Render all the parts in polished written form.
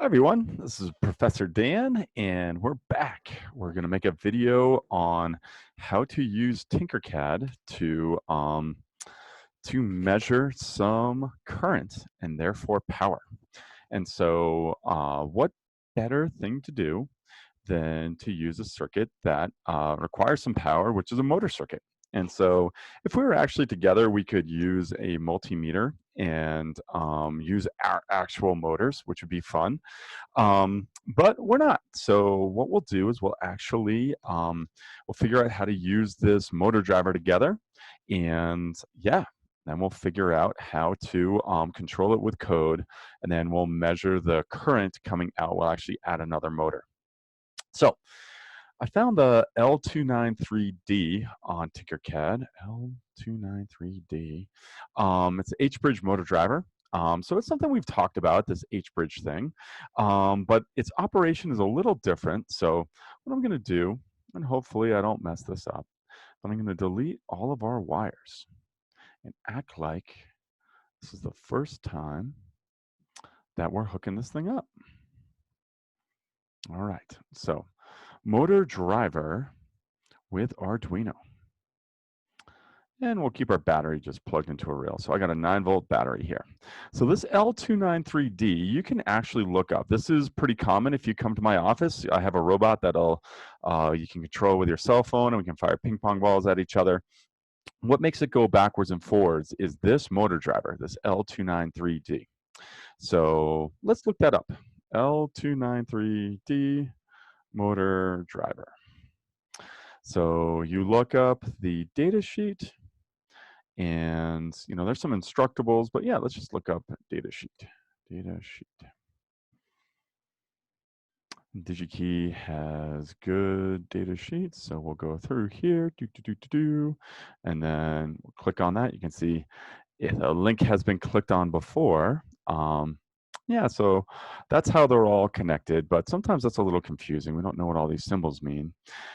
Hi everyone, this is Professor Dan and we're back. We're going to make a video on how to use TinkerCAD to measure some current and therefore power. And so what better thing to do than to use a circuit that requires some power, which is a motor circuit. And so if we were actually together, we could use a multimeter and use our actual motors, which would be fun. But we're not. So what we'll do is we'll actually we'll figure out how to use this motor driver together, and yeah, then we'll figure out how to control it with code, and then we'll measure the current coming out. We'll actually add another motor. So I found the L293D on TinkerCAD. L293D. It's an H-bridge motor driver. So it's something we've talked about, this H-bridge thing, but its operation is a little different. So what I'm going to do, and hopefully I don't mess this up, but I'm going to delete all of our wires and act like this is the first time that we're hooking this thing up. All right, so motor driver with Arduino. And we'll keep our battery just plugged into a rail. So I got a 9-volt battery here. So this L293D, you can actually look up. This is pretty common. If you come to my office, I have a robot that'll you can control with your cell phone, and we can fire ping pong balls at each other. What makes it go backwards and forwards is this motor driver, this L293D. So let's look that up. L293D motor driver. So you look up the data sheet, and there's some instructables, but yeah, let's just look up data sheet. DigiKey has good data sheets, so we'll go through here, and then we'll click on that. You can see if a link has been clicked on before. Yeah, so that's how they're all connected, but sometimes that's a little confusing. We don't know what all these symbols mean.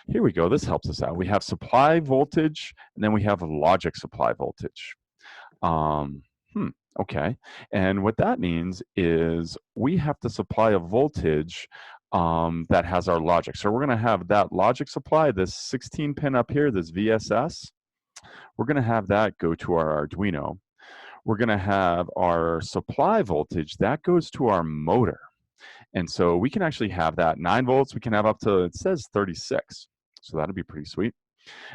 Here we go. This helps us out. We have supply voltage, and then we have logic supply voltage. Okay. And what that means is we have to supply a voltage that has our logic. So we're going to have that logic supply, this 16 pin up here, this VSS. We're going to have that go to our Arduino. We're going to have our supply voltage that goes to our motor. And so we can actually have that 9 volts. We can have up to, it says 36. So that'll be pretty sweet.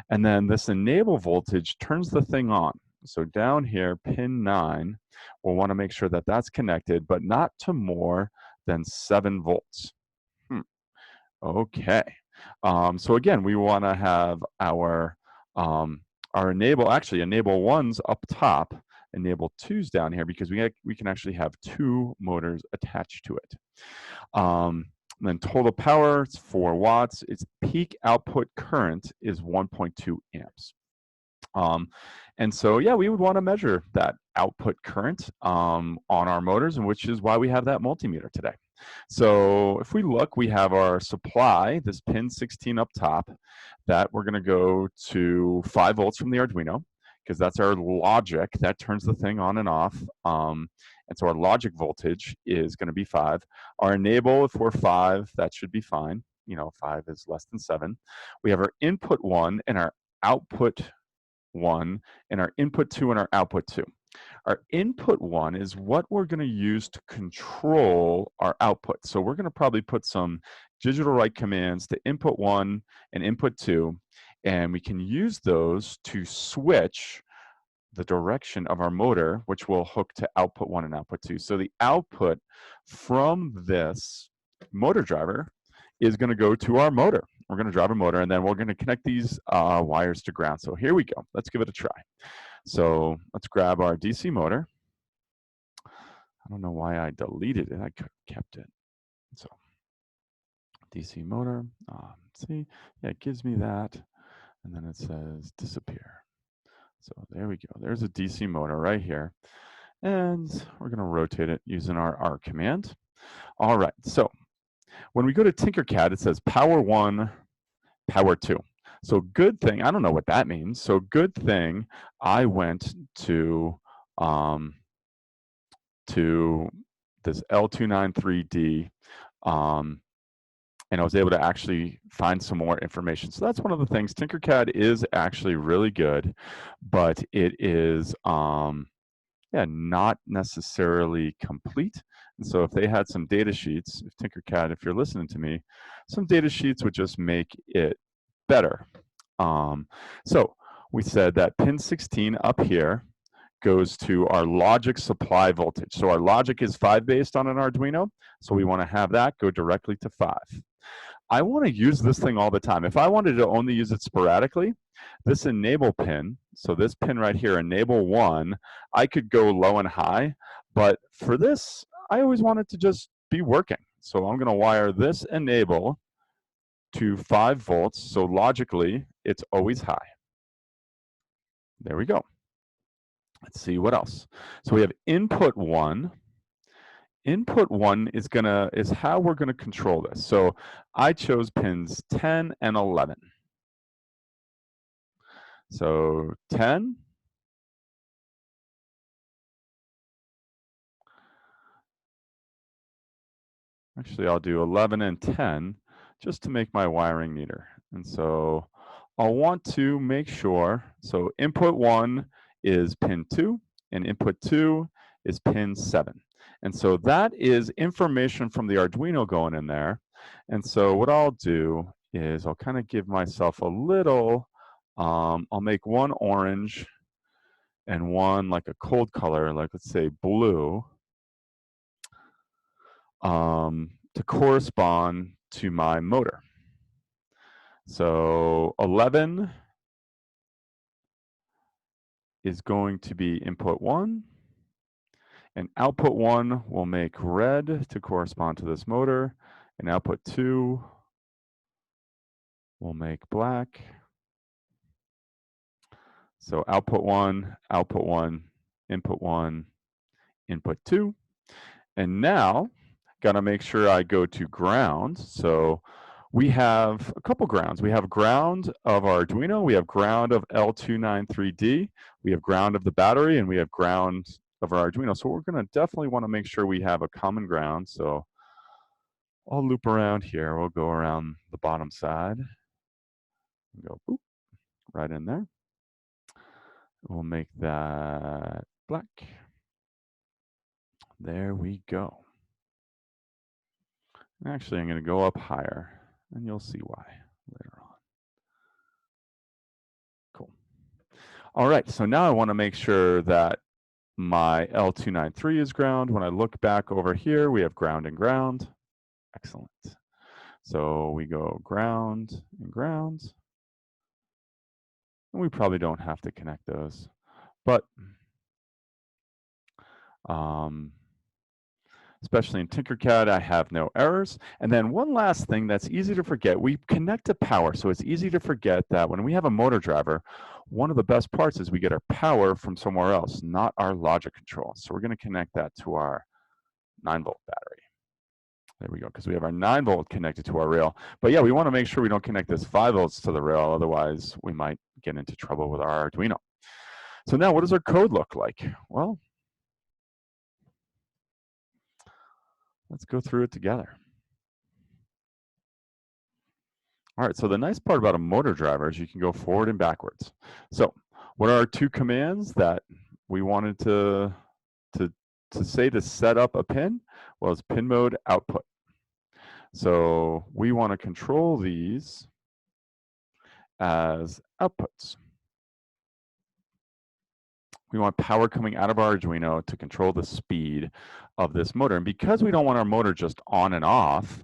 And then this enable voltage turns the thing on. So down here, pin 9, we'll want to make sure that that's connected, but not to more than 7 volts. Okay. So again, we want to have our enable, actually enable 1's up top, enable 2's down here, because we can actually have 2 motors attached to it. Then total power, it's 4 watts. Its peak output current is 1.2 amps. And so, yeah, we would want to measure that output current on our motors, and which is why we have that multimeter today. So if we look, we have our supply, this pin 16 up top, that we're going to go to 5 volts from the Arduino, because that's our logic that turns the thing on and off. And so our logic voltage is going to be 5. Our enable, if we're 5, that should be fine. 5 is less than 7. We have our input 1 and our output 1, and our input 2 and our output 2. Our input 1 is what we're going to use to control our output. So we're going to probably put some digital write commands to input 1 and input 2, and we can use those to switch the direction of our motor, which will hook to output 1 and output 2. So the output from this motor driver is going to go to our motor. We're going to drive a motor, and then we're going to connect these wires to ground. So here we go. Let's give it a try. So let's grab our DC motor. I don't know why I deleted it. I kept it. So DC motor. See, yeah, it gives me that, and then it says disappear. So there we go. There's a DC motor right here, and we're going to rotate it using our R command. All right. So when we go to TinkerCAD, it says power 1, power 2. So good thing, I don't know what that means. So good thing I went to this L293D, and I was able to actually find some more information. So that's one of the things. TinkerCAD is actually really good, but it is not necessarily complete. And so if they had some data sheets, if TinkerCAD, if you're listening to me, some data sheets would just make it better. So we said that pin 16 up here goes to our logic supply voltage. So our logic is 5 based on an Arduino, so we want to have that go directly to 5. I want to use this thing all the time. If I wanted to only use it sporadically, this enable pin, so this pin right here, enable 1, I could go low and high, but for this, I always want it to just be working. So I'm going to wire this enable to 5 volts, so logically, it's always high. There we go. Let's see what else. So we have input 1. Input 1 is how we're going to control this. So I chose pins 10 and 11. So 10, actually I'll do 11 and 10 just to make my wiring neater. And so I'll want to make sure, so input 1 is pin 2 and input 2 is pin 7. And so that is information from the Arduino going in there. And so what I'll do is I'll kind of give myself a little, I'll make one orange and one like a cold color, like let's say blue, to correspond to my motor. So 11 is going to be input 1, and output 1 will make red to correspond to this motor, and output 2 will make black. So output 1, input 1, input 2. And now, gotta make sure I go to ground. So we have a couple grounds. We have ground of our Arduino, we have ground of L293D, we have ground of the battery, and we have ground of our Arduino. So we're gonna definitely wanna make sure we have a common ground. So I'll loop around here. We'll go around the bottom side. Go boop, right in there. We'll make that black. There we go. Actually, I'm going to go up higher, and you'll see why later on. Cool. All right, so now I want to make sure that my L293 is ground. When I look back over here, we have ground and ground. Excellent. So we go ground and ground. And we probably don't have to connect those, but especially in TinkerCAD, I have no errors. And then one last thing that's easy to forget, we connect to power. So it's easy to forget that when we have a motor driver, one of the best parts is we get our power from somewhere else, not our logic control. So we're going to connect that to our 9-volt battery. There we go, because we have our 9-volt connected to our rail. But yeah, we want to make sure we don't connect this 5 volts to the rail, otherwise we might get into trouble with our Arduino. So now what does our code look like? Well, let's go through it together. All right, so the nice part about a motor driver is you can go forward and backwards. So what are our 2 commands that we wanted to say to set up a pin? Well, it's pin mode output. So we want to control these as outputs. We want power coming out of our Arduino to control the speed of this motor. And because we don't want our motor just on and off,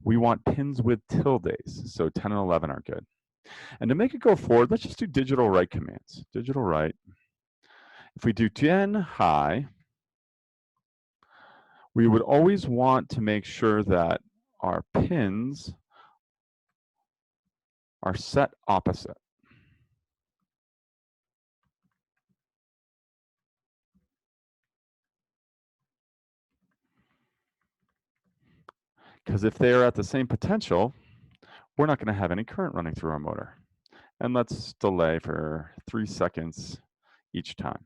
we want pins with tildes. So 10 and 11 are good. And to make it go forward, let's just do digital write commands. Digital write. If we do 10 high, we would always want to make sure that our pins are set opposite. Because if they are at the same potential, we're not going to have any current running through our motor. And let's delay for 3 seconds each time.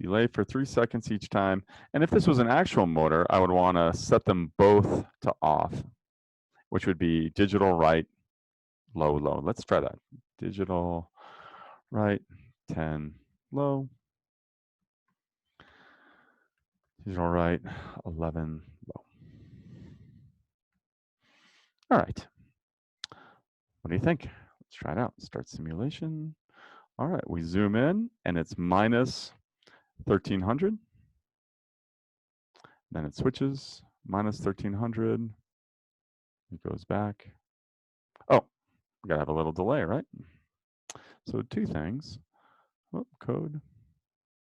delay for 3 seconds each time. And if this was an actual motor, I would want to set them both to off, which would be digital right, low, low. Let's try that. Digital right, 10, low. Digital right, 11, low. All right. What do you think? Let's try it out. Start simulation. All right, we zoom in and it's minus 1300. Then it switches, minus 1300. It goes back. Oh, we gotta have a little delay, right? So 2 things. Oh, code,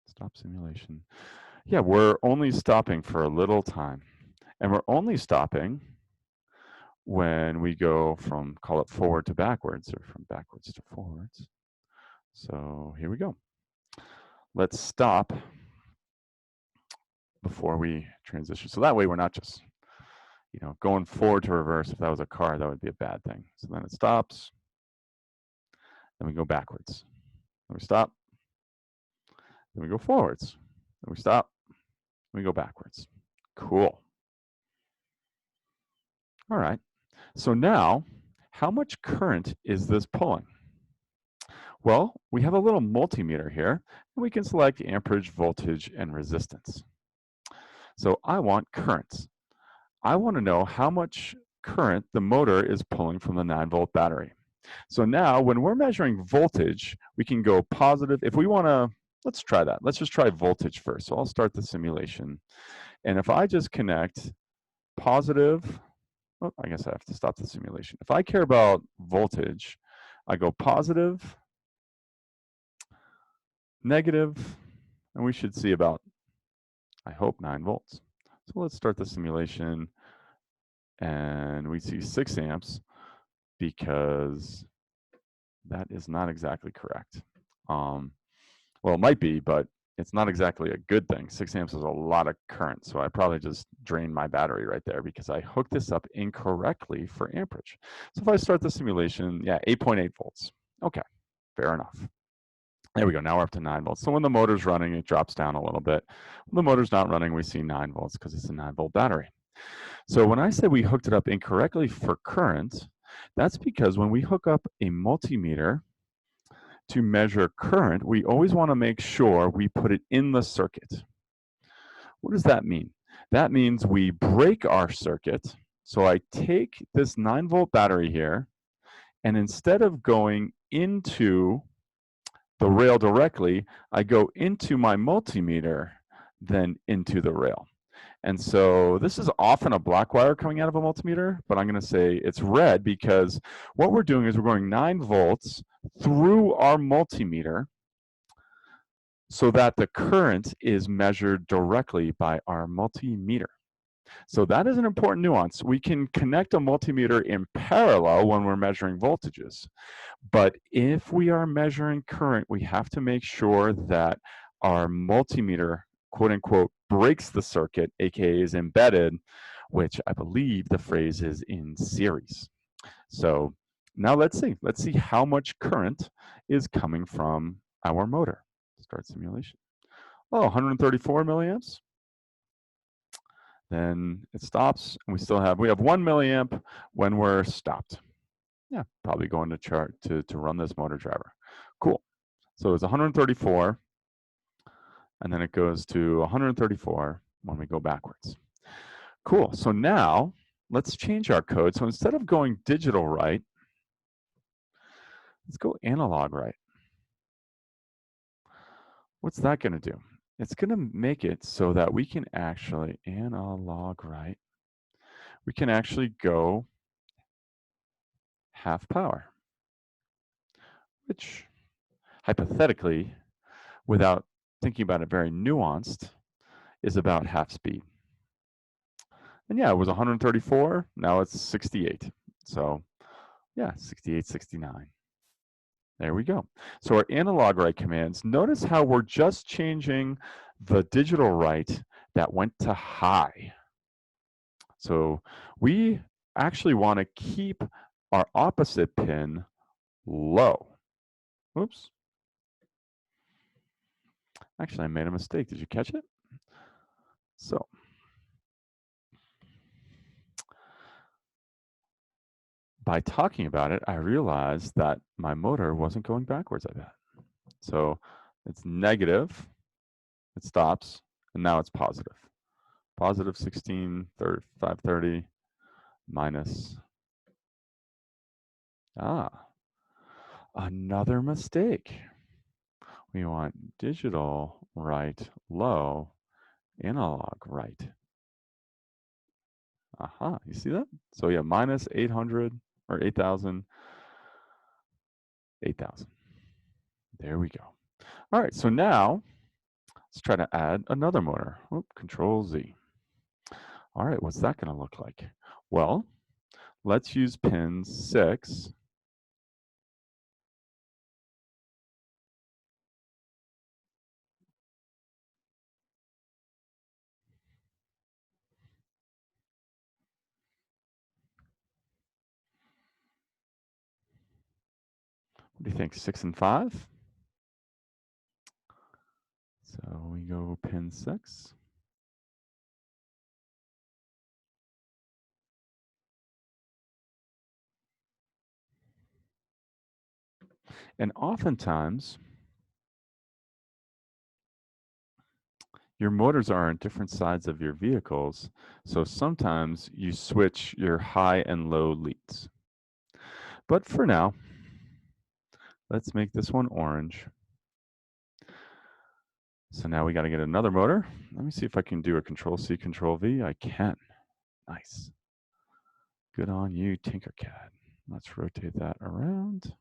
stop simulation. Yeah, we're only stopping for a little time. And we're only stopping when we go from, call it forward to backwards, or from backwards to forwards. So here we go. Let's stop before we transition. So that way we're not just, going forward to reverse. If that was a car, that would be a bad thing. So then it stops, then we go backwards. Then we stop, then we go forwards. Then we stop, then we go backwards. Cool. All right. So now, how much current is this pulling? Well, we have a little multimeter here, and we can select amperage, voltage, and resistance. So I want currents. I want to know how much current the motor is pulling from the 9-volt battery. So now when we're measuring voltage, we can go positive. If we want to, let's try that. Let's just try voltage first. So I'll start the simulation. And if I just connect positive, oh, I guess I have to stop the simulation. If I care about voltage, I go positive, negative, and we should see about, I hope, 9 volts. So let's start the simulation, and we see 6 amps because that is not exactly correct. Well, it might be, but it's not exactly a good thing. 6 amps is a lot of current, so I probably just drained my battery right there because I hooked this up incorrectly for amperage. So if I start the simulation, yeah, 8.8 volts. Okay, fair enough. There we go, now we're up to 9 volts. So when the motor's running, it drops down a little bit. When the motor's not running, we see 9 volts because it's a 9-volt battery. So when I said we hooked it up incorrectly for current, that's because when we hook up a multimeter to measure current, we always want to make sure we put it in the circuit. What does that mean? That means we break our circuit. So I take this 9-volt battery here, and instead of going into the rail directly, I go into my multimeter, then into the rail. And so this is often a black wire coming out of a multimeter, but I'm going to say it's red because what we're doing is we're going 9 volts through our multimeter so that the current is measured directly by our multimeter. So that is an important nuance. We can connect a multimeter in parallel when we're measuring voltages. But if we are measuring current, we have to make sure that our multimeter, quote unquote, breaks the circuit, aka is embedded, which I believe the phrase is in series. So now let's see how much current is coming from our motor. Start simulation. Oh, 134 milliamps. Then it stops, and we have 1 milliamp when we're stopped. Yeah, probably going to chart to run this motor driver. Cool. So it's 134, and then it goes to 134 when we go backwards. Cool. So now let's change our code. So instead of going digital right, let's go analog right. What's that going to do? It's going to make it so that we can actually analog right. We can actually go half power, which hypothetically, without thinking about it very nuanced, is about half speed. And yeah, it was 134, now it's 68. So yeah, 68, 69. There we go. So our analog right commands, notice how we're just changing the digital right that went to high. So we actually want to keep our opposite pin low. Oops. Actually, I made a mistake. Did you catch it? So by talking about it, I realized that my motor wasn't going backwards, I bet. So it's negative, it stops, and now it's positive. Positive 16, 530 minus, another mistake. We want digital right low, analog right. Aha, you see that? So yeah, minus 800 or 8,000, 8,000. There we go. All right, so now let's try to add another motor. Control Z. All right, what's that going to look like? Well, let's use pin 6. What do you think, 6 and 5? So we go pin 6. And oftentimes, your motors are on different sides of your vehicles, so sometimes you switch your high and low leads. But for now, let's make this one orange. So now we got to get another motor. Let me see if I can do a Control C, Control V. I can. Nice. Good on you, TinkerCAD. Let's rotate that around.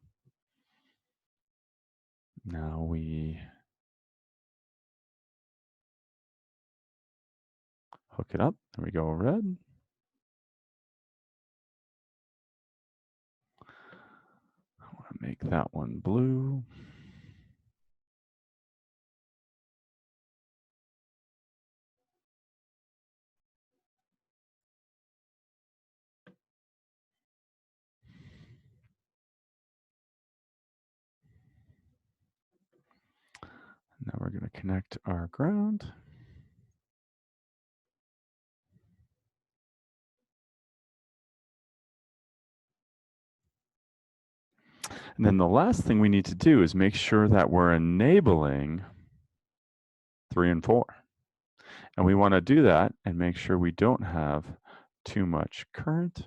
Now we hook it up. There we go, red. I want to make that one blue. Now we're going to connect our ground. And then the last thing we need to do is make sure that we're enabling 3 and 4. And we want to do that and make sure we don't have too much current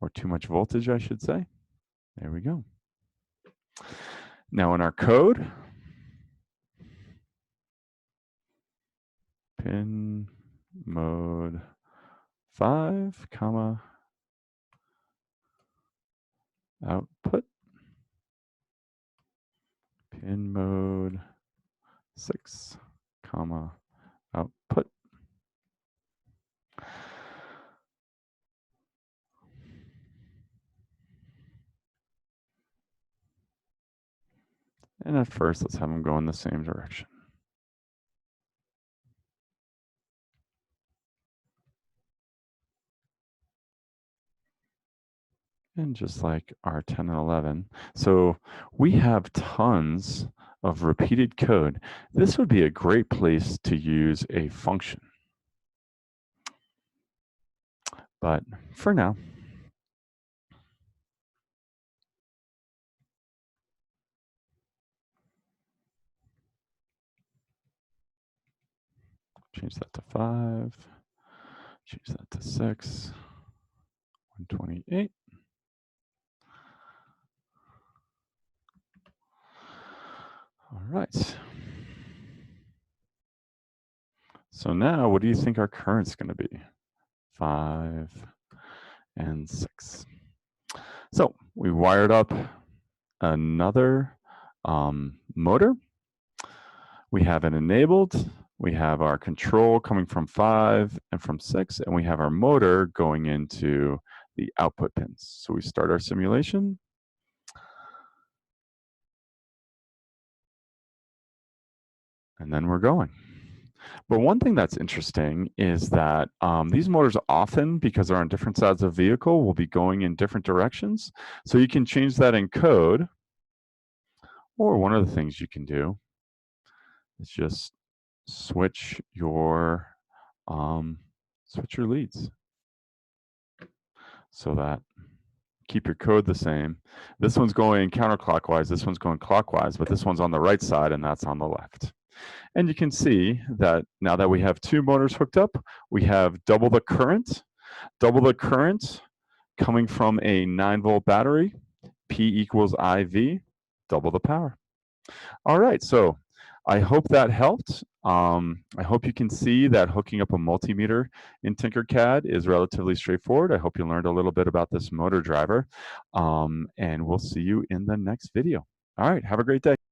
or too much voltage, I should say. There we go. Now in our code, pin mode 5, comma, output, pin mode 6, comma, output. And at first, let's have them go in the same direction. And just like our 10 and 11. So we have tons of repeated code. This would be a great place to use a function. But for now, change that to 5, change that to 6, 128. All right. So now what do you think our current's going to be? 5 and 6. So we wired up another motor. We have it enabled. We have our control coming from 5 and from 6, and we have our motor going into the output pins. So we start our simulation. And then we're going. But one thing that's interesting is that these motors often, because they're on different sides of the vehicle, will be going in different directions. So you can change that in code. Or one of the things you can do is just switch your leads so that keep your code the same. This one's going counterclockwise, this one's going clockwise, but this one's on the right side and that's on the left. And you can see that now that we have two motors hooked up, we have double the current coming from a 9-volt battery, P equals IV, double the power. All right, so I hope that helped. I hope you can see that hooking up a multimeter in TinkerCAD is relatively straightforward. I hope you learned a little bit about this motor driver, and we'll see you in the next video. All right, have a great day.